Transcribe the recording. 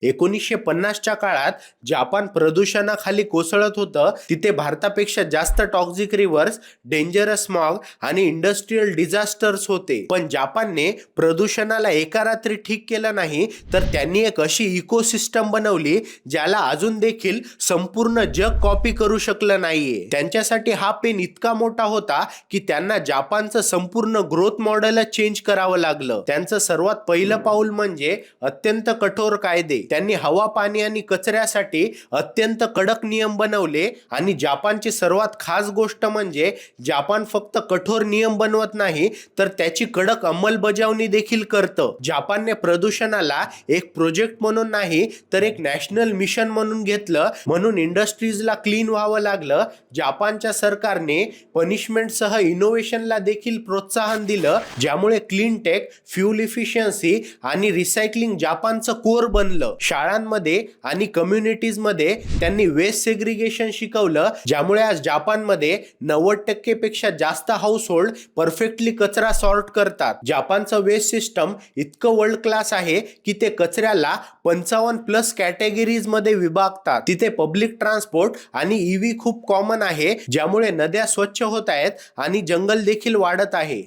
1950च्या काळात जपान प्रदूषणाखाली कोसळत होतं. तिथे भारतापेक्षा जास्त टॉक्सिक रिव्हर्स, डेंजरस स्मॉग आणि इंडस्ट्रियल डिझास्टर्स होते. पण जपानने प्रदूषणाला एका रात्री ठीक केलं नाही, तर त्यांनी एक अशी इकोसिस्टम बनवली ज्याला अजून देखील संपूर्ण जग कॉपी करू शकलं नाहीये. त्यांच्यासाठी हा पेन इतका मोठा होता की त्यांना जपानचं संपूर्ण ग्रोथ मॉडेलच चेंज करावं लागलं. त्यांचं सर्वात पहिलं पाऊल म्हणजे अत्यंत कठोर कायदे. त्यांनी हवा, पाणी आणि कचऱ्यासाठी अत्यंत कडक नियम बनवले आणि जपानची सर्वात खास गोष्ट म्हणजे जपान फक्त कठोर नियम बनवत नाही, तर त्याची कडक अंमलबजावणी देखील करतं. जपानने प्रदूषणाला एक प्रोजेक्ट म्हणून नाही, तर एक नॅशनल मिशन म्हणून घेतलं. म्हणून इंडस्ट्रीजला क्लीन व्हावं लागलं. जपानच्या सरकारने पनिशमेंटसह इनोव्हेशनला देखील प्रोत्साहन दिलं, ज्यामुळे क्लीन टेक, फ्यूल इफिशियन्सी आणि रिसायकलिंग जपानचं कोर बनलं. शाळांमध्ये आणि कम्युनिटीजमध्ये त्यांनी वेस्ट सेग्रिगेशन शिकवलं, ज्यामुळे आज जपानमध्ये 90% पेक्षा जास्त हाऊस होल्ड परफेक्टली कचरा सॉर्ट करतात. जपानचं वेस्ट सिस्टम इतकं वर्ल्ड क्लास आहे की ते कचऱ्याला 55+ कॅटेगरीज मध्ये विभागतात. तिथे पब्लिक ट्रान्सपोर्ट आणि ईव्ही खूप कॉमन आहे, ज्यामुळे नद्या स्वच्छ होत आहेत आणि जंगल देखील वाढत आहे.